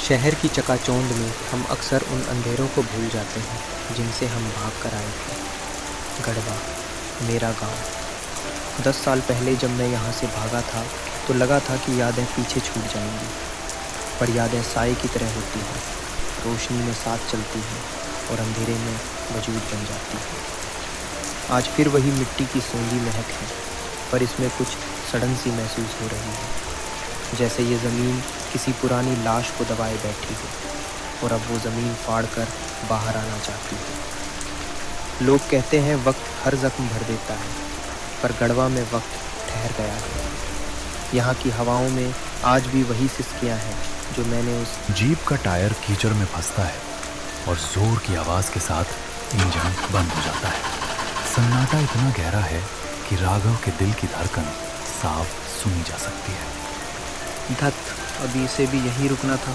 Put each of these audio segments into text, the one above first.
शहर की चकाचौंध में हम अक्सर उन अंधेरों को भूल जाते हैं जिनसे हम भाग कर आए थे। गढ़वा, मेरा गांव। 10 साल पहले जब मैं यहाँ से भागा था तो लगा था कि यादें पीछे छूट जाएंगी, पर यादें साए की तरह होती हैं, रोशनी में साथ चलती हैं और अंधेरे में वजूद बन जाती हैं। आज फिर वही मिट्टी की सूंधी महक है, पर इसमें कुछ सड़न सी महसूस हो रही है, जैसे ये ज़मीन किसी पुरानी लाश को दबाए बैठी हो और अब वो ज़मीन फाड़ कर बाहर आना चाहती है। लोग कहते हैं वक्त हर ज़ख्म भर देता है, पर गढ़वा में वक्त ठहर गया है। यहाँ की हवाओं में आज भी वही सिसकियाँ हैं जो मैंने उस जीप का टायर कीचड़ में फंसता है और जोर की आवाज़ के साथ इंजन बंद हो जाता है। सन्नाटा इतना गहरा है कि राघव के दिल की धड़कन साफ सुनी जा सकती है। धत, अभी इसे भी यहीं रुकना था।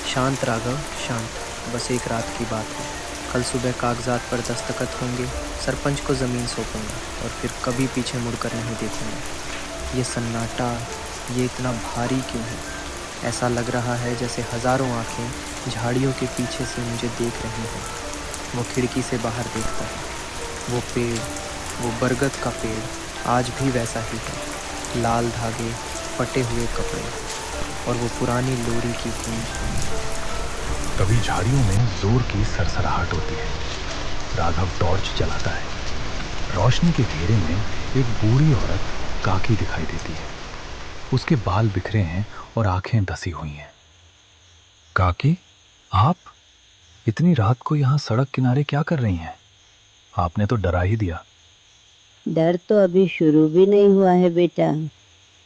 शांत राघव, शांत। बस एक रात की बात है। कल सुबह कागजात पर दस्तखत होंगे, सरपंच को ज़मीन सौंपूंगा और फिर कभी पीछे मुड़कर नहीं देखूंगा। ये सन्नाटा, ये इतना भारी क्यों है? ऐसा लग रहा है जैसे हज़ारों आँखें झाड़ियों के पीछे से मुझे देख रही हैं। वो खिड़की से बाहर देखता है। वो पेड़, वो बरगद का पेड़ आज भी वैसा ही है। लाल धागे, फटे हुए कपड़े और वो पुरानी लोरी की गूंज। कभी झाड़ियों में जोर की सरसराहट होती है। राघव टॉर्च जलाता है। रोशनी के घेरे में एक बूढ़ी औरत काकी दिखाई देती है। उसके बाल बिखरे हैं और आंखें धसी हुई हैं। काकी, आप इतनी रात को यहाँ सड़क किनारे क्या कर रही हैं? आपने तो डरा ही दिया। डर तो अभी शुरू भी नहीं हुआ है बेटा।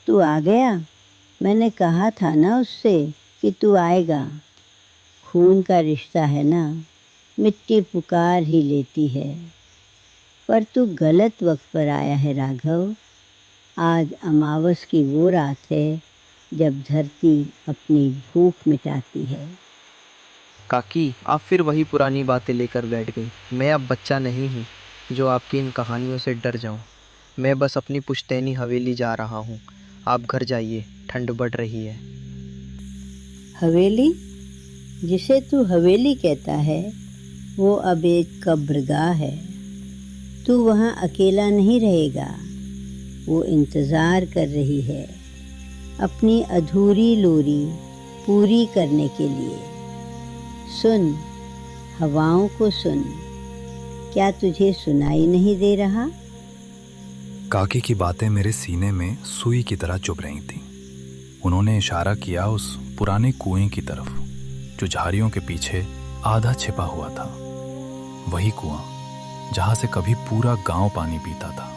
तू आ गया। मैंने कहा था ना उससे कि तू आएगा। खून का रिश्ता है ना, मिट्टी पुकार ही लेती है। पर तू गलत वक्त पर आया है राघव। आज अमावस की वो रात है जब धरती अपनी भूख मिटाती है। काकी, आप फिर वही पुरानी बातें लेकर बैठ गई। मैं अब बच्चा नहीं हूँ जो आपकी इन कहानियों से डर जाऊँ। मैं बस अपनी पुश्तैनी हवेली जा रहा हूँ। आप घर जाइए, ठंड बढ़ रही है। हवेली? जिसे तू हवेली कहता है वो अब एक कब्रगाह है। तू वहाँ अकेला नहीं रहेगा। वो इंतज़ार कर रही है अपनी अधूरी लोरी पूरी करने के लिए। सुन, हवाओं को सुन। क्या तुझे सुनाई नहीं दे रहा? काकी की बातें मेरे सीने में सुई की तरह चुभ रही थीं। उन्होंने इशारा किया उस पुराने कुएं की तरफ जो झाड़ियों के पीछे आधा छिपा हुआ था। वही कुआं जहां से कभी पूरा गांव पानी पीता था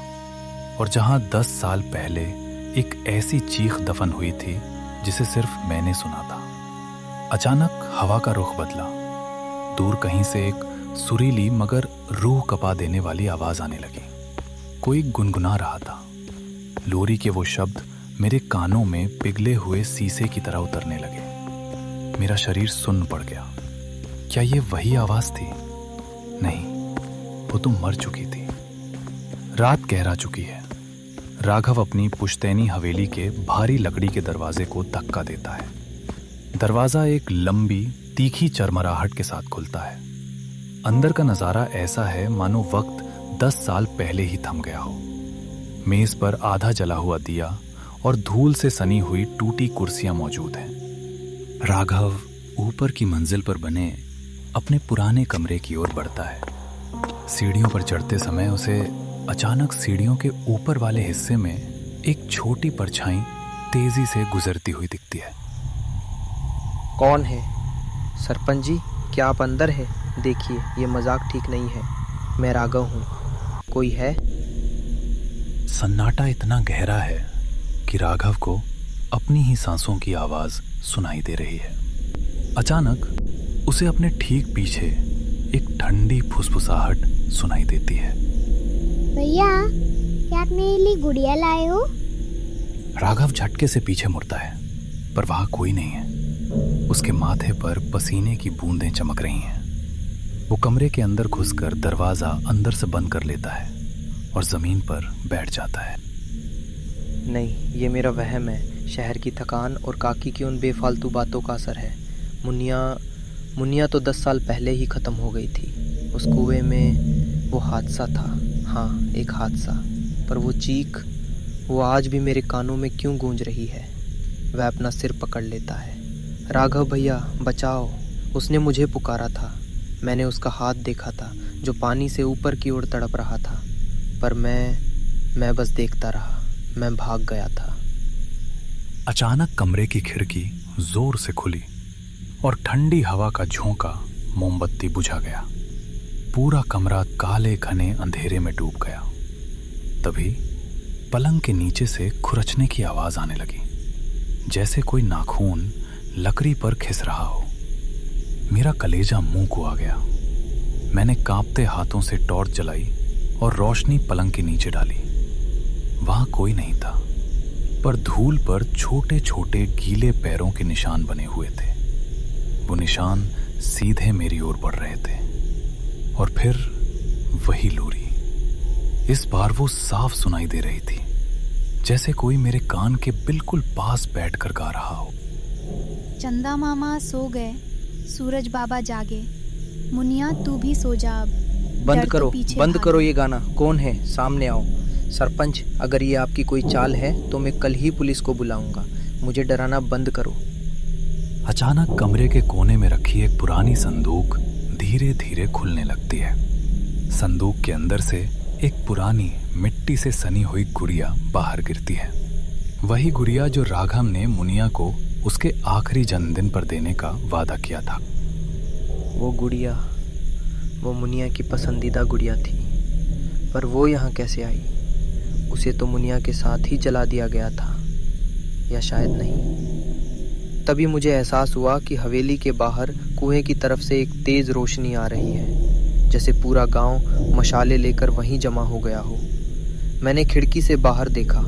और जहां 10 साल पहले एक ऐसी चीख दफन हुई थी जिसे सिर्फ मैंने सुना था। अचानक हवा का रुख बदला। दूर कहीं से एक सुरीली मगर रूह कपा देने वाली आवाज आने लगी। कोई गुनगुना रहा था। लोरी के वो शब्द मेरे कानों में पिघले हुए शीशे की तरह उतरने लगे। मेरा शरीर सुन्न पड़ गया। क्या ये वही आवाज थी? नहीं, वो तो मर चुकी थी। रात गहरा चुकी है। राघव अपनी पुश्तैनी हवेली के भारी लकड़ी के दरवाजे को धक्का देता है। दरवाजा एक लंबी तीखी चरमराहट के साथ खुलता है। अंदर का नजारा ऐसा है मानो वक्त 10 साल पहले ही थम गया हो। मेज पर आधा जला हुआ दिया और धूल से सनी हुई टूटी कुर्सियां मौजूद हैं। राघव ऊपर की मंजिल पर बने अपने पुराने कमरे की ओर बढ़ता है। सीढ़ियों पर चढ़ते समय उसे अचानक सीढ़ियों के ऊपर वाले हिस्से में एक छोटी परछाई तेजी से गुजरती हुई दिखती है। कौन है? सरपंच जी, क्या आप अंदर है? देखिए, ये मजाक ठीक नहीं है। मैं राघव हूँ। कोई है? सन्नाटा इतना गहरा है कि राघव को अपनी ही सांसों की आवाज सुनाई दे रही है। अचानक उसे अपने ठीक पीछे एक ठंडी फुसफुसाहट सुनाई देती है। भैया, क्या आप मेरे लिए गुड़िया लाए हो? राघव झटके से पीछे मुड़ता है, पर वहां कोई नहीं है। उसके माथे पर पसीने की बूंदें चमक रही हैं। वो कमरे के अंदर घुसकर दरवाजा अंदर से बंद कर लेता है और जमीन पर बैठ जाता है। नहीं, ये मेरा वहम है। शहर की थकान और काकी की उन बेफालतू बातों का असर है। मुनिया तो 10 साल पहले ही ख़त्म हो गई थी। उस कुएं में वो हादसा था। हाँ, एक हादसा। पर वो चीख, वो आज भी मेरे कानों में क्यों गूंज रही है। वह अपना सिर पकड़ लेता है। राघव भैया बचाओ, उसने मुझे पुकारा था। मैंने उसका हाथ देखा था जो पानी से ऊपर की ओर तड़प रहा था। पर मैं बस देखता रहा। मैं भाग गया था। अचानक कमरे की खिड़की जोर से खुली और ठंडी हवा का झोंका मोमबत्ती बुझा गया। पूरा कमरा काले घने अंधेरे में डूब गया। तभी पलंग के नीचे से खुरचने की आवाज आने लगी, जैसे कोई नाखून लकड़ी पर खिस रहा हो। मेरा कलेजा मुंह को आ गया। मैंने कांपते हाथों से टॉर्च जलाई और रोशनी पलंग के नीचे डाली। वहां कोई नहीं था, पर धूल पर छोटे छोटे गीले पैरों के निशान बने हुए थे। वो निशान सीधे मेरी ओर बढ़ रहे थे। और फिर वही लोरी। इस बार वो साफ सुनाई दे रही थी, जैसे कोई मेरे कान के बिल्कुल पास बैठकर गा रहा हो। चंदा मामा सो गए, सूरज बाबा जागे, मुनिया तू भी सो जा अब। बंद डर तो करो, पीछे बंद भागे। करो ये गाना। कौन है? सामने आओ। सरपंच, अगर ये आपकी कोई चाल है तो मैं कल ही पुलिस को बुलाऊंगा। मुझे डराना बंद करो। अचानक कमरे के कोने में रखी एक पुरानी संदूक धीरे धीरे खुलने लगती है। संदूक के अंदर से एक पुरानी मिट्टी से सनी हुई गुड़िया बाहर गिरती है। वही गुड़िया जो राघव ने मुनिया को उसके आखिरी जन्मदिन पर देने का वादा किया था। वो गुड़िया, वो मुनिया की पसंदीदा गुड़िया थी। पर वो यहाँ कैसे आई? उसे तो मुनिया के साथ ही जला दिया गया था, या शायद नहीं। तभी मुझे एहसास हुआ कि हवेली के बाहर कुएं की तरफ से एक तेज रोशनी आ रही है, जैसे पूरा गांव मशाले लेकर वहीं जमा हो गया हो। मैंने खिड़की से बाहर देखा।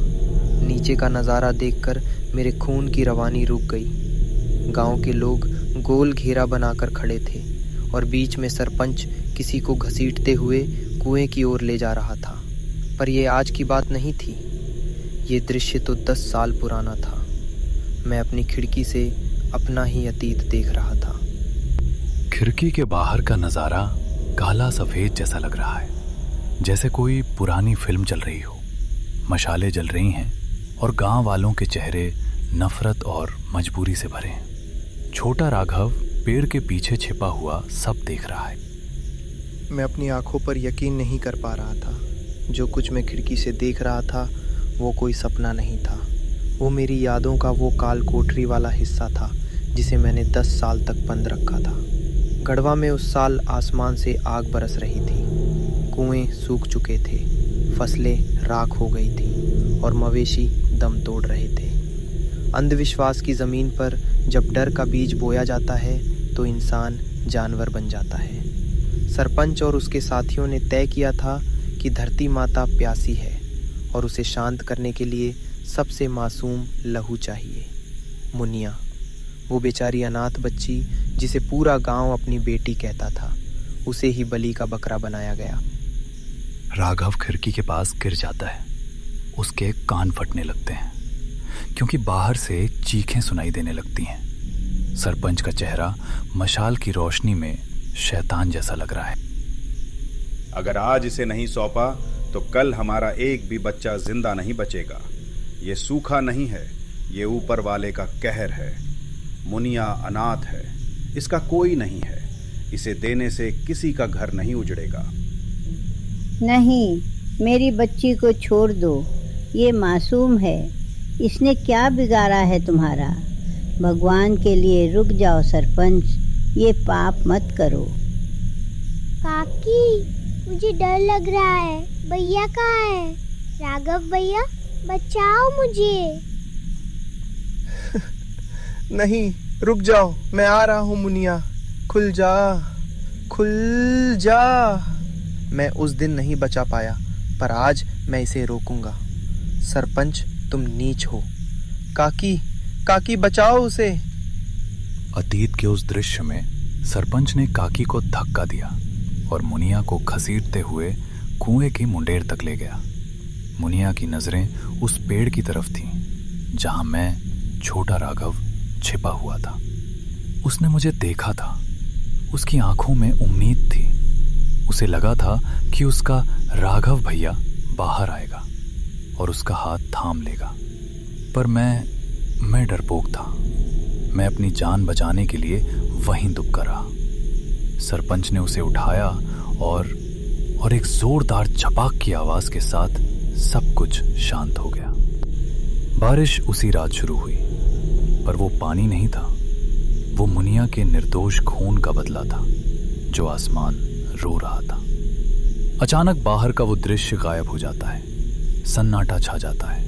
नीचे का नज़ारा देखकर मेरे खून की रवानी रुक गई। गांव के लोग गोल घेरा बनाकर खड़े थे और बीच में सरपंच किसी को घसीटते हुए कुएं की ओर ले जा रहा था। पर यह आज की बात नहीं थी। ये दृश्य तो 10 साल पुराना था। मैं अपनी खिड़की से अपना ही अतीत देख रहा था। खिड़की के बाहर का नजारा काला सफेद जैसा लग रहा है, जैसे कोई पुरानी फिल्म चल रही हो। मशालें जल रही हैं और गांव वालों के चेहरे नफरत और मजबूरी से भरे हैं। छोटा राघव पेड़ के पीछे छिपा हुआ सब देख रहा है। मैं अपनी आंखों पर यकीन नहीं कर पा रहा था। जो कुछ मैं खिड़की से देख रहा था वो कोई सपना नहीं था। वो मेरी यादों का वो काल कोठरी वाला हिस्सा था जिसे मैंने 10 साल तक बंद रखा था। गढ़वा में उस साल आसमान से आग बरस रही थी। कुएं सूख चुके थे, फसलें राख हो गई थी और मवेशी दम तोड़ रहे थे। अंधविश्वास की ज़मीन पर जब डर का बीज बोया जाता है तो इंसान जानवर बन जाता है। सरपंच और उसके साथियों ने तय किया था कि धरती माता प्यासी है और उसे शांत करने के लिए सबसे मासूम लहू चाहिए। मुनिया, वो बेचारी अनाथ बच्ची जिसे पूरा गांव अपनी बेटी कहता था, उसे ही बलि का बकरा बनाया गया। राघव खिड़की के पास गिर जाता है। उसके कान फटने लगते हैं क्योंकि बाहर से चीखें सुनाई देने लगती हैं। सरपंच का चेहरा मशाल की रोशनी में शैतान जैसा लग रहा है। अगर आज इसे नहीं सौंपा तो कल हमारा एक भी बच्चा जिंदा नहीं बचेगा। ये सूखा नहीं है, ये ऊपर वाले का कहर है। मुनिया अनाथ है, इसका कोई नहीं है। इसे देने से किसी का घर नहीं उजड़ेगा। नहीं, मेरी बच्ची को छोड़ दो। ये मासूम है, इसने क्या बिगाड़ा है तुम्हारा? भगवान के लिए रुक जाओ सरपंच, ये पाप मत करो। काकी, मुझे डर लग रहा है। भैया कहाँ है? राघव भैया, बचाओ मुझे। नहीं, रुक जाओ, मैं आ रहा हूँ मुनिया। खुल जा, खुल जा। मैं उस दिन नहीं बचा पाया, पर आज मैं इसे रोकूंगा। सरपंच, तुम नीच हो। काकी, काकी बचाओ उसे। अतीत के उस दृश्य में सरपंच ने काकी को धक्का दिया और मुनिया को घसीटते हुए कुएं की मुंडेर तक ले गया। मुनिया की नजरें उस पेड़ की तरफ थीं जहां मैं, छोटा राघव, छिपा हुआ था। उसने मुझे देखा था। उसकी आंखों में उम्मीद थी। उसे लगा था कि उसका राघव भैया बाहर आएगा और उसका हाथ थाम लेगा। पर मैं डरपोक था। मैं अपनी जान बचाने के लिए वहीं दुबका रहा। सरपंच ने उसे उठाया और एक जोरदार झपाक की आवाज के साथ सब कुछ शांत हो गया। बारिश उसी रात शुरू हुई, पर वो पानी नहीं था, वो मुनिया के निर्दोष खून का बदला था जो आसमान रो रहा था। अचानक बाहर का वो दृश्य गायब हो जाता है, सन्नाटा छा जाता है।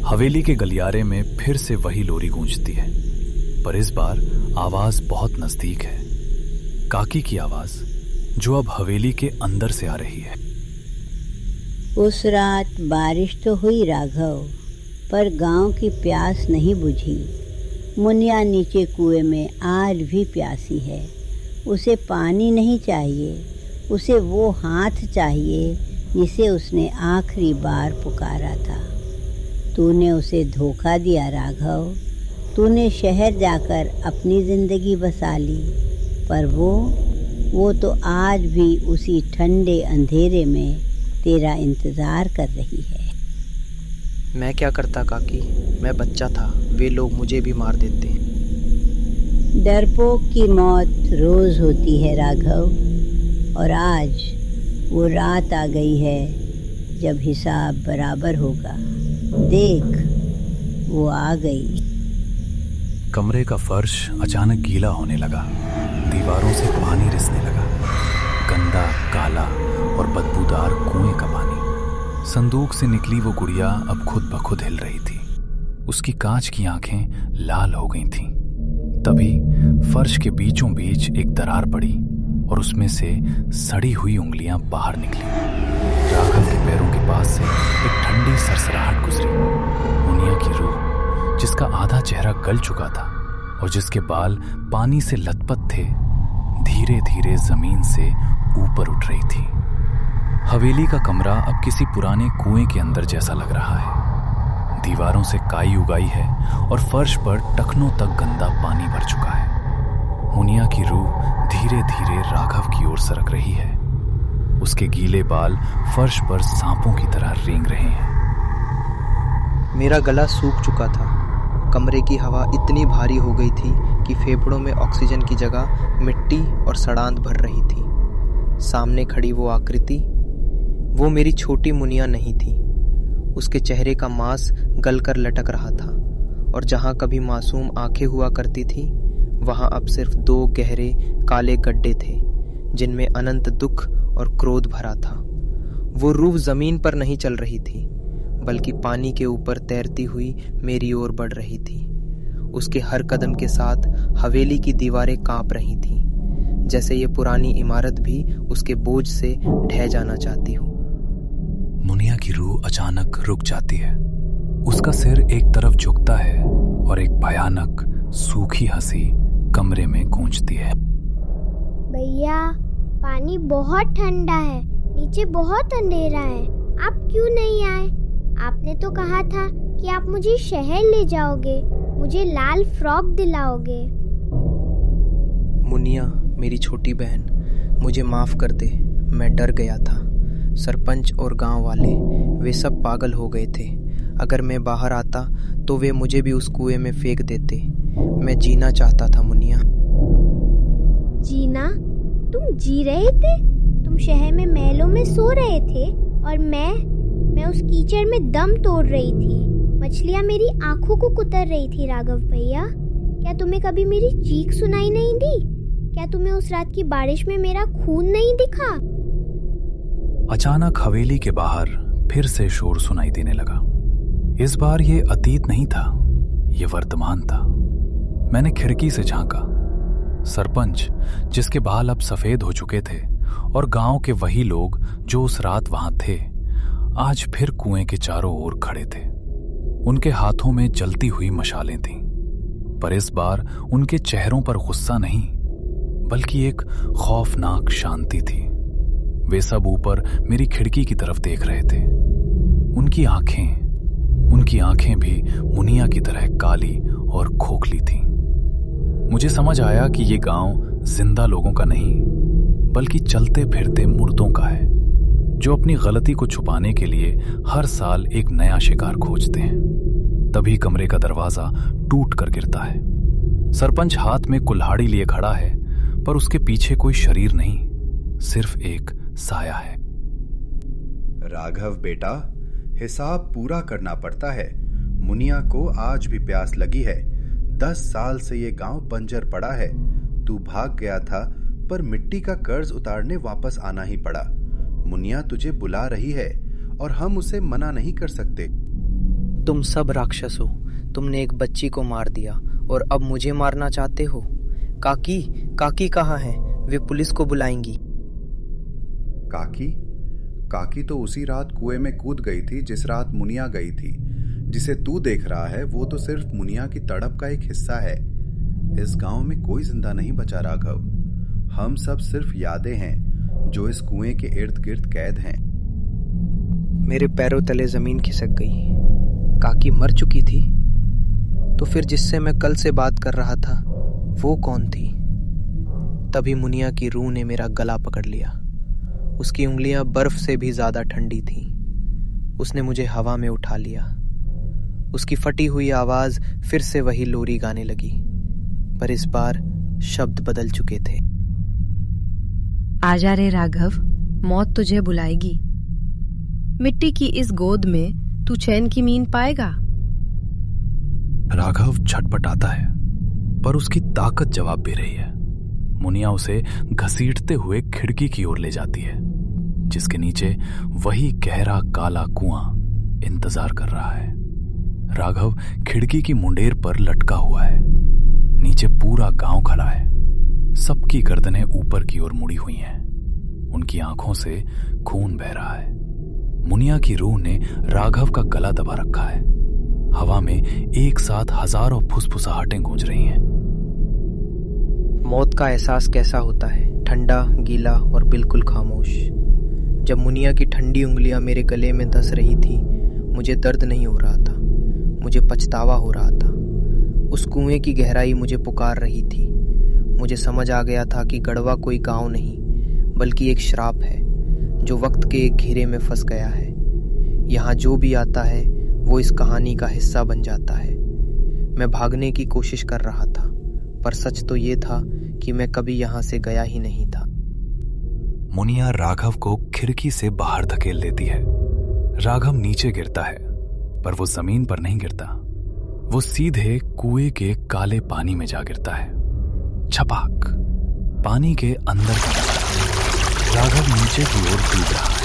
हवेली के गलियारे में फिर से वही लोरी गूंजती है, पर इस बार आवाज बहुत नजदीक है। काकी की आवाज, जो अब हवेली के अंदर से आ रही है। उस रात बारिश तो हुई राघव, पर गांव की प्यास नहीं बुझी। मुनिया नीचे कुएं में आज भी प्यासी है। उसे पानी नहीं चाहिए, उसे वो हाथ चाहिए जिसे उसने आखिरी बार पुकारा था। तूने उसे धोखा दिया राघव। तूने शहर जाकर अपनी ज़िंदगी बसा ली, पर वो तो आज भी उसी ठंडे अंधेरे में तेरा इंतज़ार कर रही है। मैं क्या करता काकी, मैं बच्चा था, वे लोग मुझे भी मार देते। डरपोक की मौत रोज़ होती है राघव, और आज वो रात आ गई है जब हिसाब बराबर होगा। देख, वो आ गई। कमरे का फर्श अचानक गीला होने लगा। दीवारों से पानी रिसने लगा, गंदा, काला और बदबूदार कुएं का पानी। संदूक से निकली वो गुड़िया अब खुद ब खुद हिल रही थी। उसकी कांच की आंखें लाल हो गई थीं। तभी फर्श के बीचों बीच एक दरार पड़ी और उसमें से सड़ी हुई उंगलियां बाहर निकली। राघव के पैरों के पास से एक ठंडी सरसराहट गुजरी। मुनिया की रूह, जिसका आधा चेहरा गल चुका था और जिसके बाल पानी से लथपथ थे, धीरे धीरे जमीन से ऊपर उठ रही थी। हवेली का कमरा अब किसी पुराने कुएं के अंदर जैसा लग रहा है। दीवारों से काई उगाई है और फर्श पर टखनों तक गंदा पानी भर चुका है। मुनिया की रूह धीरे धीरे राघव की ओर सरक रही है। उसके गीले बाल फर्श पर सांपों की तरह रेंग रहे हैं। मेरा गला सूख चुका था। कमरे की हवा इतनी भारी हो गई थी कि फेफड़ों में ऑक्सीजन की जगह मिट्टी और सड़ांध भर रही थी। सामने खड़ी वो आकृति, वो मेरी छोटी मुनिया नहीं थी। उसके चेहरे का मांस गलकर लटक रहा था और जहां कभी मासूम आंखें हुआ करती थी, वहां अब सिर्फ 2 गहरे काले गड्ढे थे जिनमें अनंत दुख और क्रोध भरा था। वो रूह जमीन पर नहीं चल रही थी, बल्कि पानी के ऊपर तैरती हुई मेरी ओर बढ़ रही थी। उसके हर कदम के साथ हवेली की दीवारें कांप रही थीं, जैसे ये पुरानी इमारत भी उसके बोझ से ढह जाना चाहती हो। मुनिया की रूह अचानक रुक जाती है। उसका सिर एक तरफ झुकता है और एक भयानक सूखी हंसी कमरे में गूंजती है। भैया, पानी बहुत ठंडा है, नीचे बहुत अंधेरा है। आप क्यों नहीं आए? आपने तो कहा था कि आप मुझे शहर ले जाओगे, मुझे लाल फ्रॉक दिलाओगे। मुनिया, मेरी छोटी बहन, मुझे माफ कर दे। मैं डर गया था। सरपंच और गांव वाले, वे सब पागल हो गए थे। अगर मैं बाहर आता तो वे मुझे भी उस कुएं में फेंक देते। मैं जीना चाहता था मुनिया। जीना? तुम जी रहे थे? तुम शहर में महलों में सो रहे थे और मैं उस कीचड़ में दम तोड़ रही थी। मछलियाँ मेरी आंखों को कुतर रही थी। राघव भैया, क्या तुम्हें कभी मेरी चीख सुनाई नहीं दी? क्या तुम्हें उस रात की बारिश में मेरा खून नहीं दिखा? अचानक हवेली के बाहर फिर से शोर सुनाई देने लगा। इस बार ये अतीत नहीं था, ये वर्तमान था। मैंने खिड़की से झांका। सरपंच, जिसके बाल अब सफेद हो चुके थे, और गांव के वही लोग जो उस रात वहां थे, आज फिर कुएं के चारों ओर खड़े थे। उनके हाथों में जलती हुई मशालें थीं, पर इस बार उनके चेहरों पर गुस्सा नहीं, बल्कि एक खौफनाक शांति थी। वे सब ऊपर मेरी खिड़की की तरफ देख रहे थे। उनकी आंखें भी मुनिया की तरह काली और खोखली थीं। मुझे समझ आया कि ये गांव जिंदा लोगों का नहीं, बल्कि चलते फिरते मुर्दों का है, जो अपनी गलती को छुपाने के लिए हर साल एक नया शिकार खोजते हैं। तभी कमरे का दरवाजा टूट कर गिरता है। सरपंच हाथ में कुल्हाड़ी लिए खड़ा है, पर उसके पीछे कोई शरीर नहीं, सिर्फ एक साया है। राघव बेटा, हिसाब पूरा करना पड़ता है। मुनिया को आज भी प्यास लगी है। 10 साल से ये गांव बंजर पड़ा है। तू भाग गया था, पर मिट्टी का कर्ज उतारने वापस आना ही पड़ा। मुनिया तुझे बुला रही है और हम उसे मना नहीं कर सकते। तुम सब राक्षस हो। तुमने एक बच्ची को मार दिया और अब मुझे मारना चाहते हो। काकी कहाँ है? वे पुलिस को बुलाएंगी। काकी तो उसी रात कुएं में कूद गई थी जिस रात मुनिया गई थी। जिसे तू देख रहा है वो तो सिर्फ मुनिया की तड़प का एक हिस्सा है। इस गांव में कोई जिंदा नहीं बचा राघव। हम सब सिर्फ यादें हैं जो इस कुएं के इर्द गिर्द कैद हैं। मेरे पैरों तले जमीन खिसक गई। काकी मर चुकी थी? तो फिर जिससे मैं कल से बात कर रहा था वो कौन थी? तभी मुनिया की रूह ने मेरा गला पकड़ लिया। उसकी उंगलियां बर्फ से भी ज्यादा ठंडी थीं। उसने मुझे हवा में उठा लिया। उसकी फटी हुई आवाज फिर से वही लोरी गाने लगी, पर इस बार शब्द बदल चुके थे। आजा रे राघव, मौत तुझे बुलाएगी। मिट्टी की इस गोद में तू चैन की नींद पाएगा। राघव छटपटाता है, पर उसकी ताकत जवाब दे रही है। मुनिया उसे घसीटते हुए खिड़की की ओर ले जाती है, जिसके नीचे वही गहरा काला कुआं इंतजार कर रहा है। राघव खिड़की की मुंडेर पर लटका हुआ है। नीचे पूरा गांव खड़ा है। सबकी गर्दनें ऊपर की ओर मुड़ी हुई हैं। उनकी आंखों से खून बह रहा है। मुनिया की रूह ने राघव का गला दबा रखा है। हवा में एक साथ हजारों फुसफुसाहटें गूंज रही हैं। मौत का एहसास कैसा होता है? ठंडा, गीला और बिल्कुल खामोश। जब मुनिया की ठंडी उंगलियां मेरे गले में धंस रही थी, मुझे दर्द नहीं हो रहा था, मुझे पछतावा हो रहा था। उस कुएं की गहराई मुझे पुकार रही थी। मुझे समझ आ गया था कि गढ़वा कोई गांव नहीं, बल्कि एक श्राप है जो वक्त के एक घेरे में फंस गया है। यहाँ जो भी आता है वो इस कहानी का हिस्सा बन जाता है। मैं भागने की कोशिश कर रहा था, पर सच तो ये था कि मैं कभी यहाँ से गया ही नहीं था। मुनिया राघव को खिड़की से बाहर धकेल देती है। राघव नीचे गिरता है, पर वो जमीन पर नहीं गिरता। वो सीधे कुएं के काले पानी में जा गिरता है। छपाक, पानी के अंदर का नजारा। राघव नीचे की ओर डूब रहा है।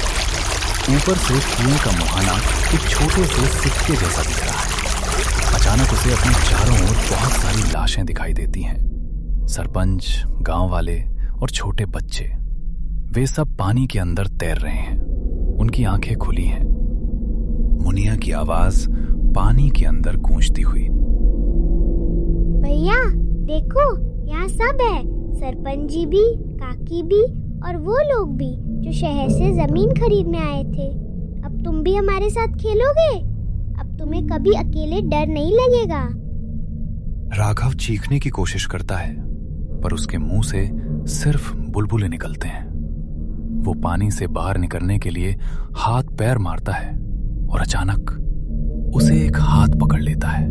ऊपर से कुएं का मुहाना एक छोटे से सिक्के जैसा दिख रहा है। अचानक उसे अपने चारों ओर बहुत सारी लाशें दिखाई देती हैं। सरपंच, गांव वाले और छोटे बच्चे, वे सब पानी के अंदर तैर रहे हैं। उनकी आंखें खुली हैं। मुनिया की आवाज पानी के अंदर गूंजती हुई, भैया देखो, यहाँ सब है। सरपंच जी भी, काकी भी और वो लोग भी जो शहर से जमीन खरीदने आए थे। अब तुम भी हमारे साथ खेलोगे। अब तुम्हें कभी अकेले डर नहीं लगेगा। राघव चीखने की कोशिश करता है, पर उसके मुंह से सिर्फ बुलबुले निकलते हैं। वो पानी से बाहर निकलने के लिए हाथ पैर मारता है और अचानक उसे एक हाथ पकड़ लेता है।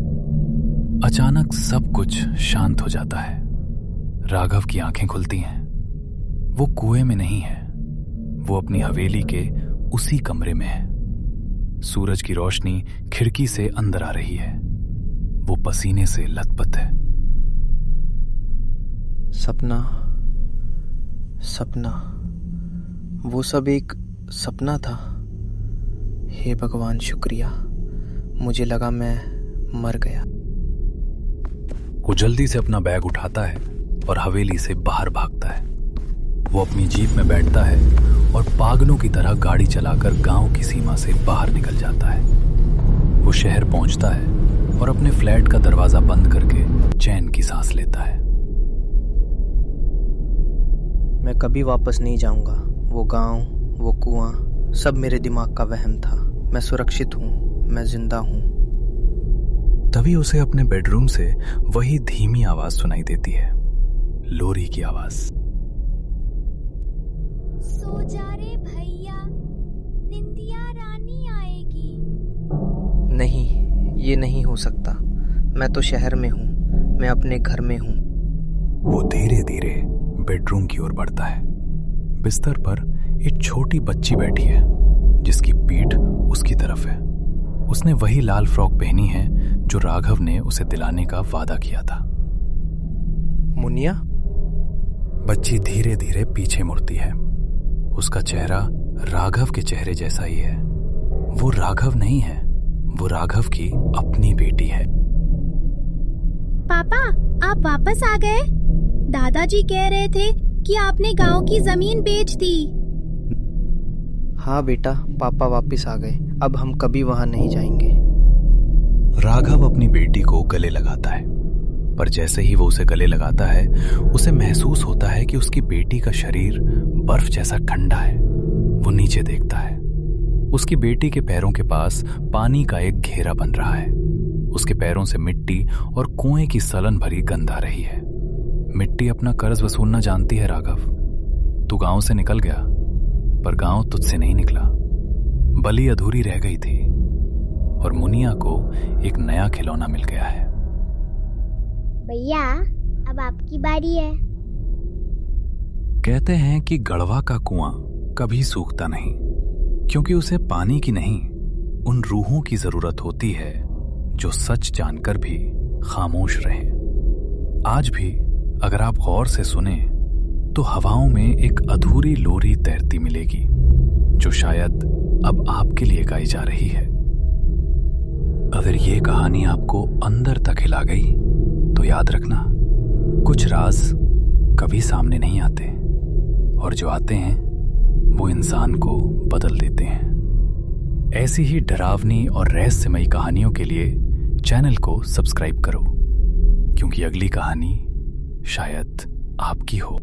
अचानक सब कुछ शांत हो जाता है। राघव की आंखें खुलती हैं। वो कुएं में नहीं है, वो अपनी हवेली के उसी कमरे में है। सूरज की रोशनी खिड़की से अंदर आ रही है। वो पसीने से लथपथ है। सपना, वो सब एक सपना था। हे भगवान, शुक्रिया। मुझे लगा मैं मर गया। वो जल्दी से अपना बैग उठाता है और हवेली से बाहर भागता है। वो अपनी जीप में बैठता है और पागलों की तरह गाड़ी चलाकर गांव की सीमा से बाहर निकल जाता है। वो शहर पहुंचता है और अपने फ्लैट का दरवाजा बंद करके चैन की सांस लेता है। मैं कभी वापस नहीं जाऊंगा। वो गांव, वो कुआं, सब मेरे दिमाग का वहम था। मैं सुरक्षित हूँ, मैं जिंदा हूँ। तभी उसे अपने बेडरूम से वही धीमी आवाज सुनाई देती है, लोरी की आवाज। सो जा रे भैया, निंदिया रानी आएगी। नहीं, ये नहीं हो सकता। मैं तो शहर में हूँ, मैं अपने घर में हूँ। वो धीरे धीरे बेडरूम की ओर बढ़ता है। बिस्तर पर एक छोटी बच्ची बैठी है जिसकी पीठ उसकी तरफ है। उसने वही लाल फ्रॉक पहनी है जो राघव ने उसे दिलाने का वादा किया था। मुनिया? बच्ची धीरे धीरे पीछे मुड़ती है। उसका चेहरा राघव के चेहरे जैसा ही है। वो राघव नहीं है, वो राघव की अपनी बेटी है। पापा, आप वापस आ गए? दादाजी कह रहे थे कि आपने गांव की जमीन बेच दी। हाँ बेटा, पापा वापस आ गए। अब हम कभी वहां नहीं जाएंगे। राघव अपनी बेटी को गले लगाता है, पर जैसे ही वो उसे गले लगाता है उसे महसूस होता है कि उसकी बेटी का शरीर बर्फ जैसा ठंडा है। वो नीचे देखता है। उसकी बेटी के पैरों के पास पानी का एक घेरा बन रहा है। उसके पैरों से मिट्टी और कुएं की सलन भरी गंध आ रही है। मिट्टी अपना कर्ज वसूलना जानती है राघव। तू गांव से निकल गया, पर गांव तुझसे नहीं निकला। बलि अधूरी रह गई थी और मुनिया को एक नया खिलौना मिल गया है। भैया, अब आपकी बारी है। कहते हैं कि गढ़वा का कुआं कभी सूखता नहीं, क्योंकि उसे पानी की नहीं, उन रूहों की जरूरत होती है जो सच जानकर भी खामोश रहें। आज भी अगर आप गौर से सुने तो हवाओं में एक अधूरी लोरी तैरती मिलेगी, जो शायद अब आपके लिए गाई जा रही है। अगर ये कहानी आपको अंदर तक हिला गई तो याद रखना, कुछ राज कभी सामने नहीं आते, और जो आते हैं वो इंसान को बदल देते हैं। ऐसी ही डरावनी और रहस्यमयी कहानियों के लिए चैनल को सब्सक्राइब करो, क्योंकि अगली कहानी शायद आपकी हो।